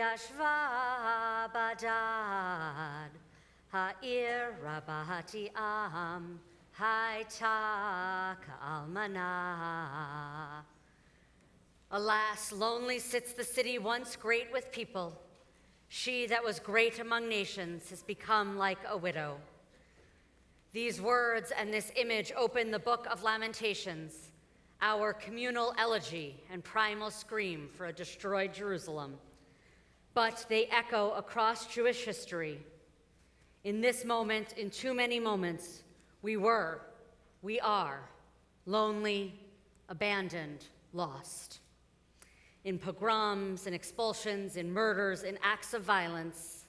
Yashva badad, ha'ir rabati am, hayta ka'almana. Alas, lonely sits the city once great with people. She that was great among nations has become like a widow. These words and this image open the book of Lamentations, our communal elegy and primal scream for a destroyed Jerusalem. But they echo across Jewish history. In this moment, in too many moments, we are lonely, abandoned, lost. In pogroms, in expulsions, in murders, in acts of violence,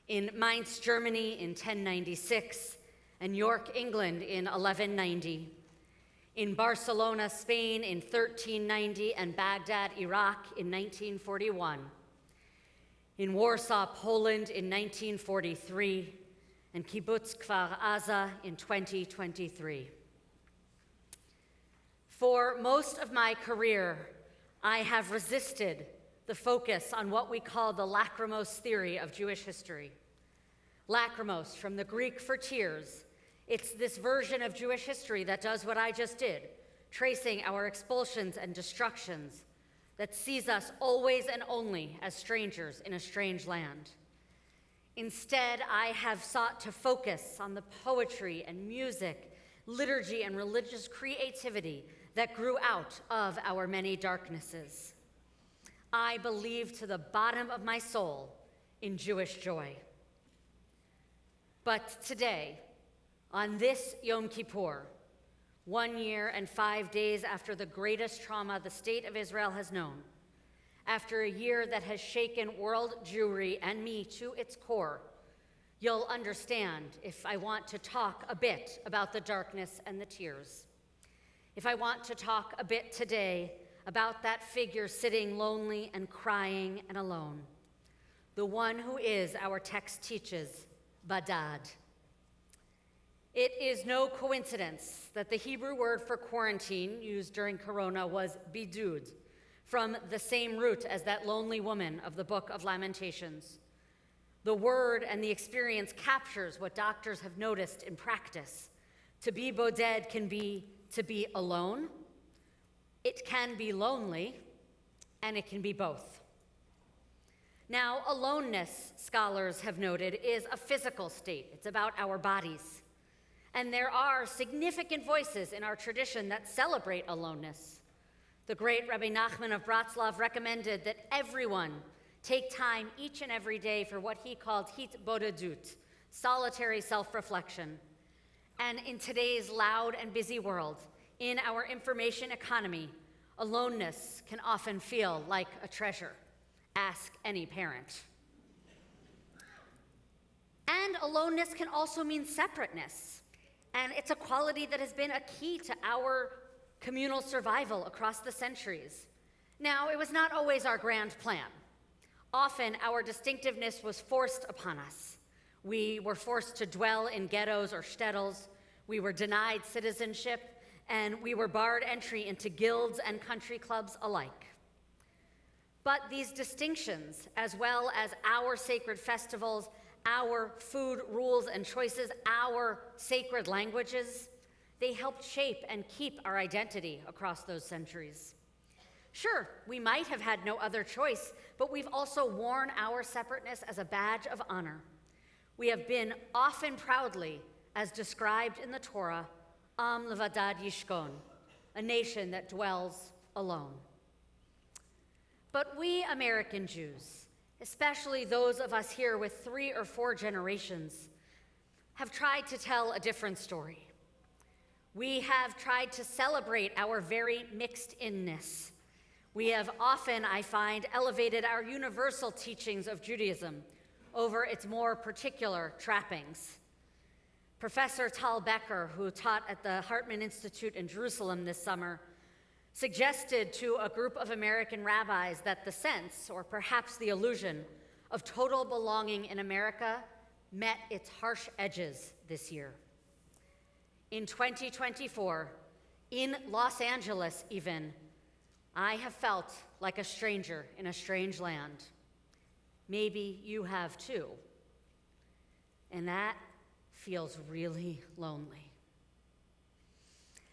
in Mainz, Germany in 1096, and York, England in 1190, in Barcelona, Spain in 1390, and Baghdad, Iraq in 1941, in Warsaw, Poland in 1943, and Kibbutz Kfar Aza in 2023. For most of my career, I have resisted the focus on what we call the lachrymose theory of Jewish history. Lachrymose, from the Greek for tears, it's this version of Jewish history that does what I just did, tracing our expulsions and destructions, that sees us always and only as strangers in a strange land. Instead, I have sought to focus on the poetry and music, liturgy and religious creativity that grew out of our many darknesses. I believe to the bottom of my soul in Jewish joy. But today, on this Yom Kippur, 1 year and 5 days after the greatest trauma the state of Israel has known, after a year that has shaken world Jewry and me to its core, you'll understand if I want to talk a bit about the darkness and the tears. If I want to talk a bit today about that figure sitting lonely and crying and alone, the one who is, our text teaches, Badad. It is no coincidence that the Hebrew word for quarantine used during Corona was bidud, from the same root as that lonely woman of the book of Lamentations. The word and the experience captures what doctors have noticed in practice. To be boded can be to be alone, it can be lonely, and it can be both. Now, aloneness, scholars have noted, is a physical state. It's about our bodies. And there are significant voices in our tradition that celebrate aloneness. The great Rabbi Nachman of Bratslav recommended that everyone take time each and every day for what he called hitbodedut, solitary self-reflection. And in today's loud and busy world, in our information economy, aloneness can often feel like a treasure. Ask any parent. And aloneness can also mean separateness. And it's a quality that has been a key to our communal survival across the centuries. Now, it was not always our grand plan. Often, our distinctiveness was forced upon us. We were forced to dwell in ghettos or shtetls. We were denied citizenship, and we were barred entry into guilds and country clubs alike. But these distinctions, as well as our sacred festivals, our food rules and choices, our sacred languages, they helped shape and keep our identity across those centuries. Sure, we might have had no other choice, but we've also worn our separateness as a badge of honor. We have been often proudly, as described in the Torah, Am levadad yishkon, a nation that dwells alone. But we American Jews, especially those of us here with 3 or 4 generations, have tried to tell a different story. We have tried to celebrate our very mixed-inness. We have often, I find, elevated our universal teachings of Judaism over its more particular trappings. Professor Tal Becker, who taught at the Hartman Institute in Jerusalem this summer, suggested to a group of American rabbis that the sense, or perhaps the illusion, of total belonging in America met its harsh edges this year. In 2024, in Los Angeles even, I have felt like a stranger in a strange land. maybe you have too. And that feels really lonely.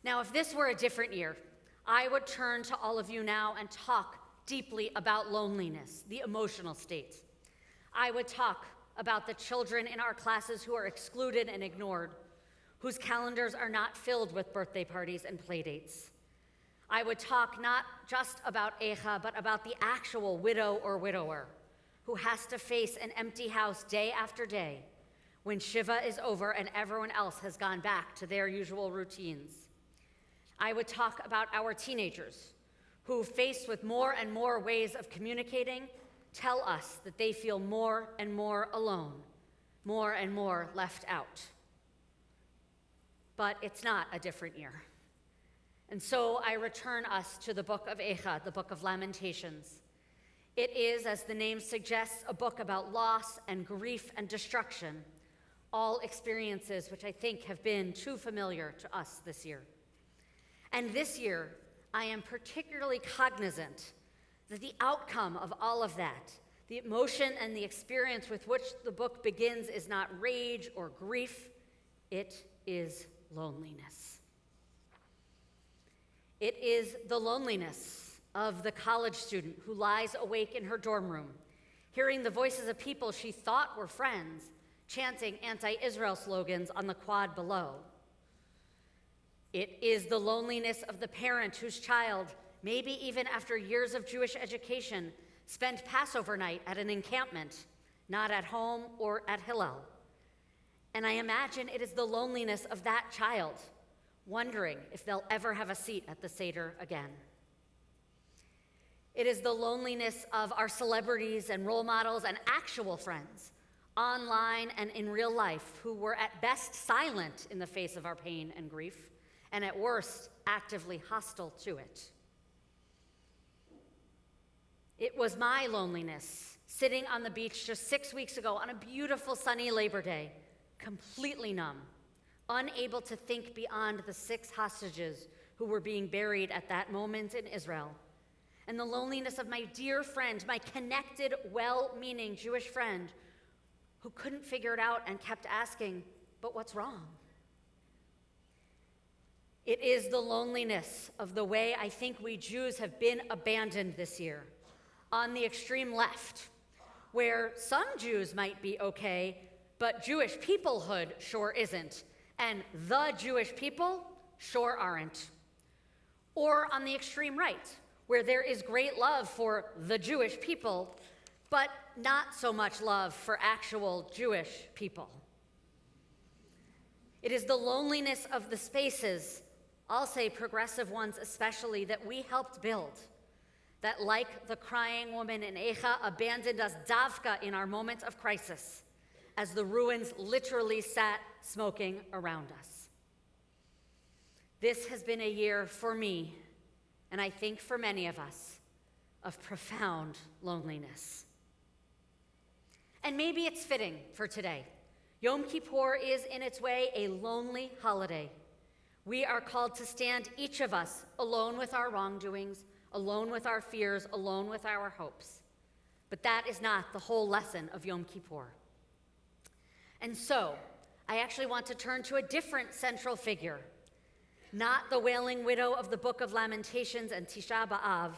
Now, if this were a different year, I would turn to all of you now and talk deeply about loneliness, the emotional state. I would talk about the children in our classes who are excluded and ignored, whose calendars are not filled with birthday parties and playdates. I would talk not just about Echa, but about the actual widow or widower who has to face an empty house day after day when Shiva is over and everyone else has gone back to their usual routines. I would talk about our teenagers who, faced with more and more ways of communicating, tell us that they feel more and more alone, more and more left out. But it's not a different year. And so I return us to the book of Echa, the book of Lamentations. It is, as the name suggests, a book about loss and grief and destruction, all experiences which I think have been too familiar to us this year. And this year, I am particularly cognizant that the outcome of all of that, the emotion and the experience with which the book begins, is not rage or grief, it is loneliness. It is the loneliness of the college student who lies awake in her dorm room, hearing the voices of people she thought were friends, chanting anti-Israel slogans on the quad below. It is the loneliness of the parent whose child, maybe even after years of Jewish education, spent Passover night at an encampment, not at home or at Hillel. And I imagine it is the loneliness of that child, wondering if they'll ever have a seat at the Seder again. It is the loneliness of our celebrities and role models and actual friends, online and in real life, who were at best silent in the face of our pain and grief, and at worst, actively hostile to it. It was my loneliness, sitting on the beach just 6 weeks ago on a beautiful sunny Labor Day, completely numb, unable to think beyond the 6 hostages who were being buried at that moment in Israel, and the loneliness of my dear friend, my connected, well-meaning Jewish friend, who couldn't figure it out and kept asking, but what's wrong? It is the loneliness of the way I think we Jews have been abandoned this year, on the extreme left, where some Jews might be okay, but Jewish peoplehood sure isn't, and the Jewish people sure aren't. Or on the extreme right, where there is great love for the Jewish people, but not so much love for actual Jewish people. It is the loneliness of the spaces, I'll say progressive ones especially, that we helped build, that, like the crying woman in Echa, abandoned us davka in our moment of crisis, as the ruins literally sat smoking around us. This has been a year for me, and I think for many of us, of profound loneliness. And maybe it's fitting for today. Yom Kippur is, in its way, a lonely holiday. We are called to stand, each of us, alone with our wrongdoings, alone with our fears, alone with our hopes. But that is not the whole lesson of Yom Kippur. And so, I actually want to turn to a different central figure, not the wailing widow of the Book of Lamentations and Tisha B'Av.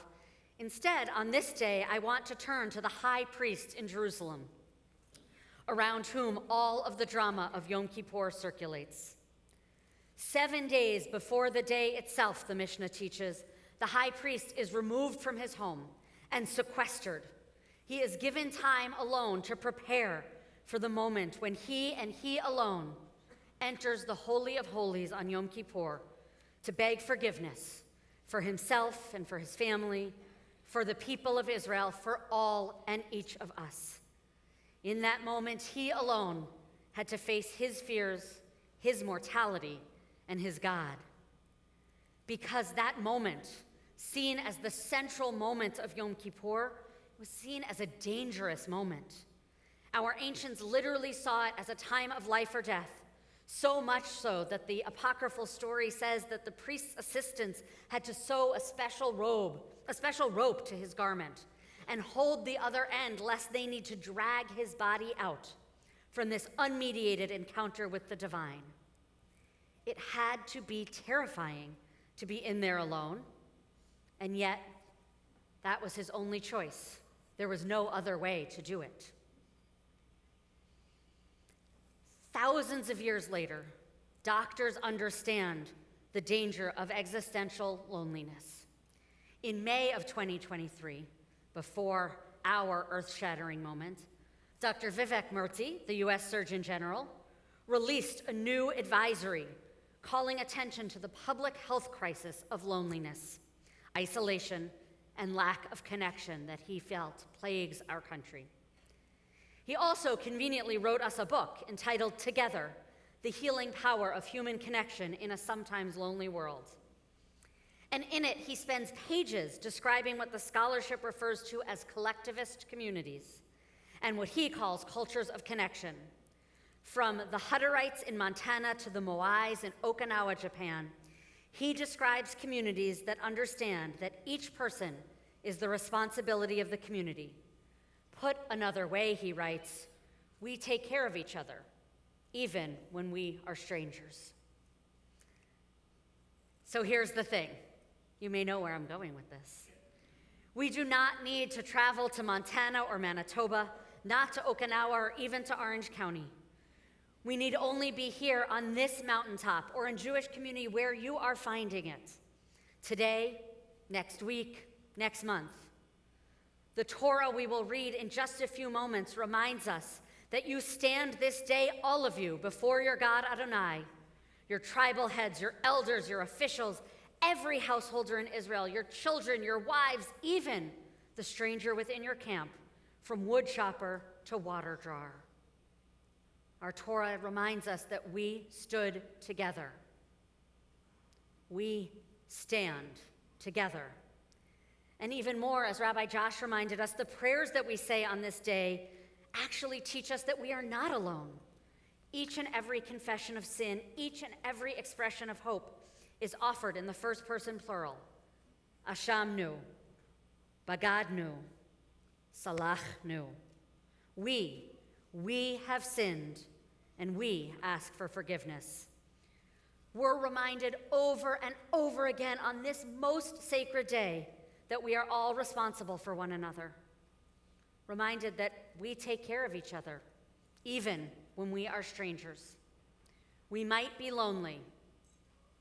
Instead, on this day, I want to turn to the high priest in Jerusalem, around whom all of the drama of Yom Kippur circulates. 7 days before the day itself, the Mishnah teaches, the high priest is removed from his home and sequestered. He is given time alone to prepare for the moment when he and he alone enters the Holy of Holies on Yom Kippur to beg forgiveness for himself and for his family, for the people of Israel, for all and each of us. In that moment, he alone had to face his fears, his mortality, and his God. Because that moment, seen as the central moment of Yom Kippur, was seen as a dangerous moment. Our ancients literally saw it as a time of life or death, so much so that the apocryphal story says that the priest's assistants had to sew a special rope to his garment, and hold the other end lest they need to drag his body out from this unmediated encounter with the divine. It had to be terrifying to be in there alone, and yet that was his only choice. There was no other way to do it. Thousands of years later, doctors understand the danger of existential loneliness. In May of 2023, before our earth-shattering moment, Dr. Vivek Murthy, the US Surgeon General, released a new advisory calling attention to the public health crisis of loneliness, isolation, and lack of connection that he felt plagues our country. He also conveniently wrote us a book entitled Together, The Healing Power of Human Connection in a Sometimes Lonely World. And in it, he spends pages describing what the scholarship refers to as collectivist communities and what he calls cultures of connection. From the Hutterites in Montana to the Moais in Okinawa, Japan, he describes communities that understand that each person is the responsibility of the community. Put another way, he writes, we take care of each other, even when we are strangers. So here's the thing. You may know where I'm going with this. We do not need to travel to Montana or Manitoba, not to Okinawa or even to Orange County. We need only be here on this mountaintop or in Jewish community where you are finding it. Today, next week, next month. The Torah we will read in just a few moments reminds us that you stand this day, all of you, before your God Adonai, your tribal heads, your elders, your officials, every householder in Israel, your children, your wives, even the stranger within your camp, from woodchopper to water drawer. Our Torah reminds us that we stood together. We stand together. And even more, as Rabbi Josh reminded us, the prayers that we say on this day actually teach us that we are not alone. Each and every confession of sin, each and every expression of hope is offered in the first person plural. Ashamnu, Bagadnu, Salachnu. We have sinned, and we ask for forgiveness. We're reminded over and over again on this most sacred day that we are all responsible for one another. Reminded that we take care of each other, even when we are strangers. We might be lonely,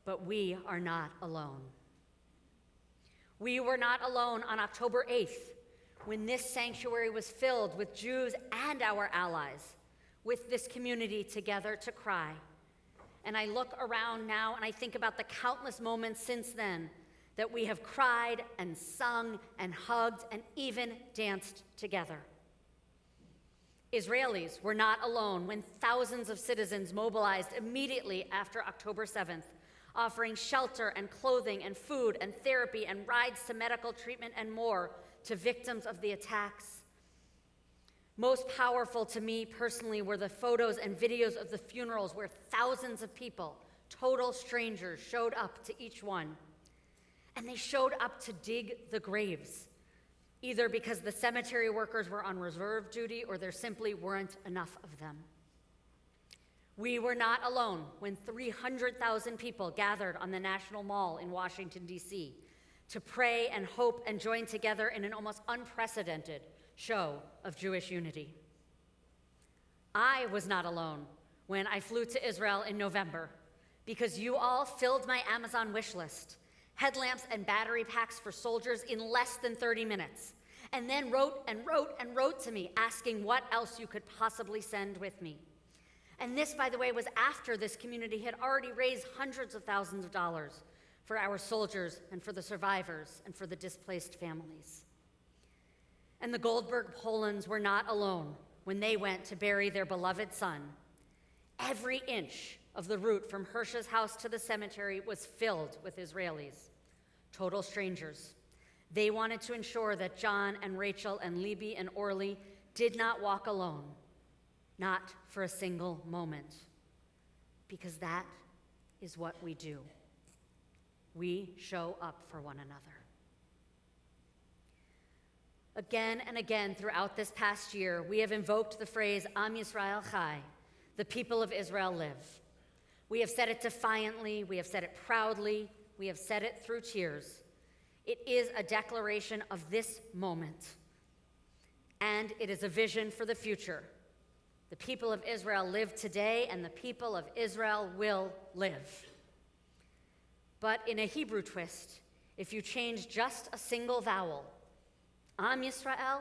but we are not alone. We were not alone on October 8th, when this sanctuary was filled with Jews and our allies, with this community together to cry. And I look around now and I think about the countless moments since then that we have cried and sung and hugged and even danced together. Israelis were not alone when thousands of citizens mobilized immediately after October 7th, offering shelter and clothing and food and therapy and rides to medical treatment and more to victims of the attacks. Most powerful to me personally were the photos and videos of the funerals where thousands of people, total strangers, showed up to each one. And they showed up to dig the graves, either because the cemetery workers were on reserve duty or there simply weren't enough of them. We were not alone when 300,000 people gathered on the National Mall in Washington, D.C. to pray and hope and join together in an almost unprecedented show of Jewish unity. I was not alone when I flew to Israel in November because you all filled my Amazon wish list, headlamps and battery packs for soldiers in less than 30 minutes, and then wrote to me asking what else you could possibly send with me. And this, by the way, was after this community had already raised hundreds of thousands of dollars for our soldiers and for the survivors and for the displaced families. And the Goldberg Polans were not alone when they went to bury their beloved son. Every inch of the route from Hirsch's house to the cemetery was filled with Israelis, total strangers. They wanted to ensure that John and Rachel and Libby and Orly did not walk alone, not for a single moment, because that is what we do. We show up for one another. Again and again throughout this past year, we have invoked the phrase Am Yisrael Chai, the people of Israel live. We have said it defiantly, we have said it proudly, we have said it through tears. It is a declaration of this moment, and it is a vision for the future. The people of Israel live today, and the people of Israel will live. But in a Hebrew twist, if you change just a single vowel, Am Yisrael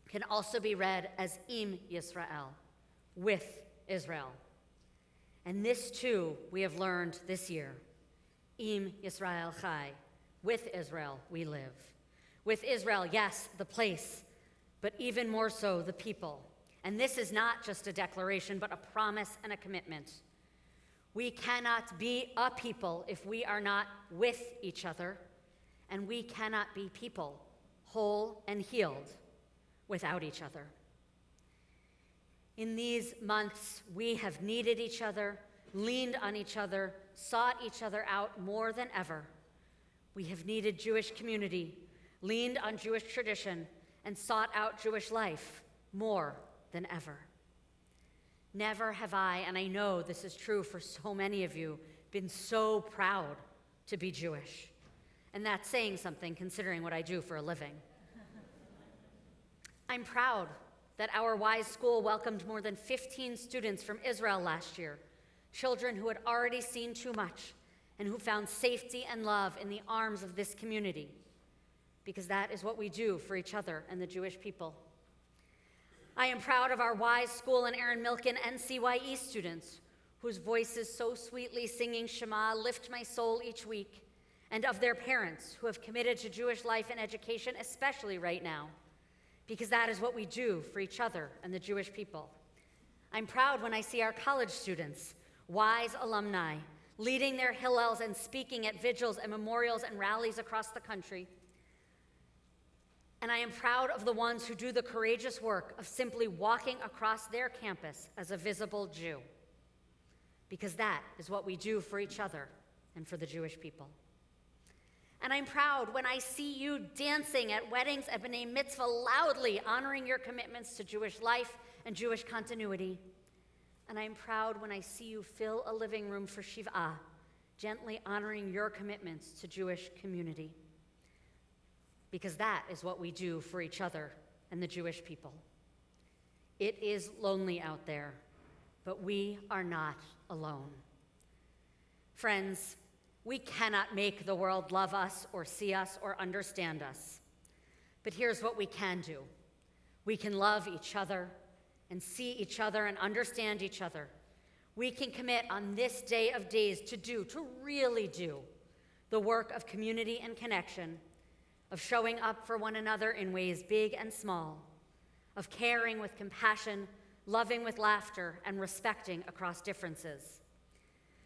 can also be read as Im Yisrael, with Israel. And this too we have learned this year. Im Yisrael Chai, with Israel we live. With Israel, yes, the place, but even more so the people. And this is not just a declaration, but a promise and a commitment. We cannot be a people if we are not with each other, and we cannot be people, whole and healed, without each other. In these months, we have needed each other, leaned on each other, sought each other out more than ever. We have needed Jewish community, leaned on Jewish tradition, and sought out Jewish life more than ever. Never have I, and I know this is true for so many of you, been so proud to be Jewish. And that's saying something considering what I do for a living. I'm proud that our WISE school welcomed more than 15 students from Israel last year, children who had already seen too much and who found safety and love in the arms of this community, because that is what we do for each other and the Jewish people. I am proud of our WISE school and Aaron Milken NCYE students, whose voices so sweetly singing Shema lift my soul each week, and of their parents who have committed to Jewish life and education, especially right now, because that is what we do for each other and the Jewish people. I'm proud when I see our college students, WISE alumni, leading their Hillels and speaking at vigils and memorials and rallies across the country. And I am proud of the ones who do the courageous work of simply walking across their campus as a visible Jew, because that is what we do for each other and for the Jewish people. And I'm proud when I see you dancing at weddings at B'nai Mitzvah, loudly honoring your commitments to Jewish life and Jewish continuity. And I'm proud when I see you fill a living room for Shiv'ah, gently honoring your commitments to Jewish community. Because that is what we do for each other and the Jewish people. It is lonely out there, but we are not alone. Friends, we cannot make the world love us or see us or understand us. But here's what we can do. We can love each other and see each other and understand each other. We can commit on this day of days to really do, the work of community and connection, of showing up for one another in ways big and small, of caring with compassion, loving with laughter, and respecting across differences.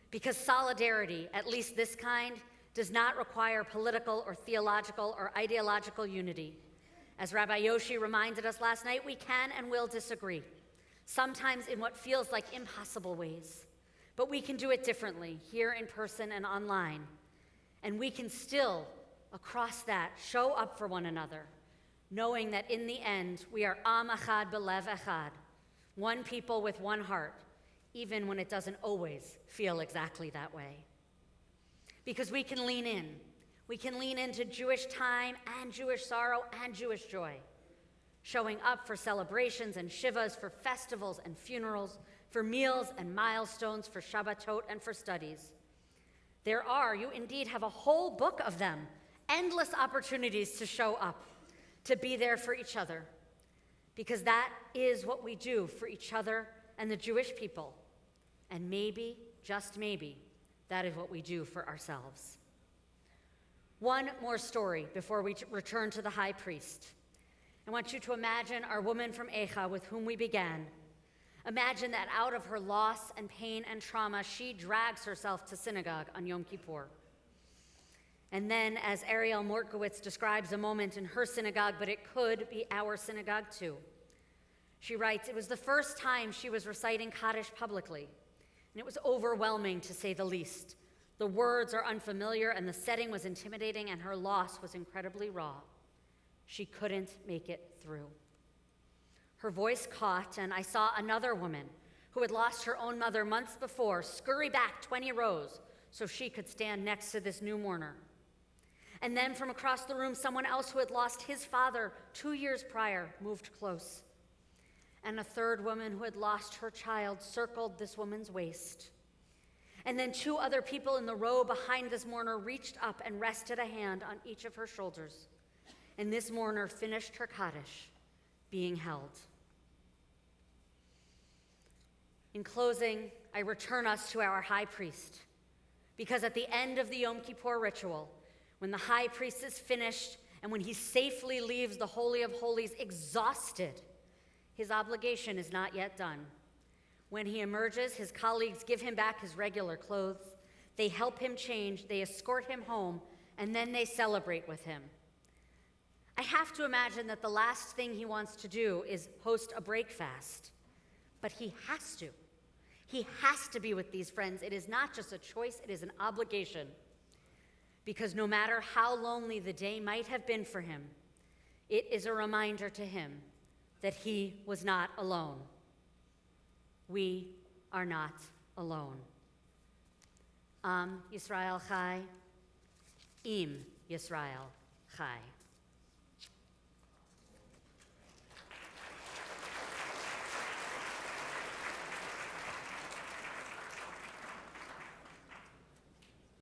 Because solidarity, at least this kind, does not require political or theological or ideological unity. As Rabbi Yoshi reminded us last night, we can and will disagree, sometimes in what feels like impossible ways. But we can do it differently, here in person and online. And we can still, across that, show up for one another, knowing that in the end, we are Am Echad B'Lev Echad, one people with one heart, even when it doesn't always feel exactly that way. Because we can lean in. We can lean into Jewish time and Jewish sorrow and Jewish joy, showing up for celebrations and shivas, for festivals and funerals, for meals and milestones, for Shabbatot and for studies. You indeed have a whole book of them, endless opportunities to show up, to be there for each other, because that is what we do for each other and the Jewish people. And maybe, just maybe, that is what we do for ourselves. One more story before we return to the high priest. I want you to imagine our woman from Echa with whom we began. Imagine that out of her loss and pain and trauma, she drags herself to synagogue on Yom Kippur. And then, as Ariel Mortkowitz describes a moment in her synagogue, but it could be our synagogue too. She writes, it was the first time she was reciting Kaddish publicly, and it was overwhelming to say the least. The words are unfamiliar, and the setting was intimidating, and her loss was incredibly raw. She couldn't make it through. Her voice caught, and I saw another woman who had lost her own mother months before scurry back 20 rows so she could stand next to this new mourner. And then from across the room, someone else who had lost his father 2 years prior moved close. And a third woman who had lost her child circled this woman's waist. And then 2 other people in the row behind this mourner reached up and rested a hand on each of her shoulders. And this mourner finished her Kaddish, being held. In closing, I return us to our high priest, because at the end of the Yom Kippur ritual, when the high priest is finished and when he safely leaves the Holy of Holies exhausted, his obligation is not yet done. When he emerges, his colleagues give him back his regular clothes. They help him change, they escort him home, and then they celebrate with him. I have to imagine that the last thing he wants to do is host a break fast, but he has to. He has to be with these friends. It is not just a choice, it is an obligation. Because no matter how lonely the day might have been for him, it is a reminder to him that he was not alone. We are not alone. Am Yisrael Chai, Im Yisrael Chai.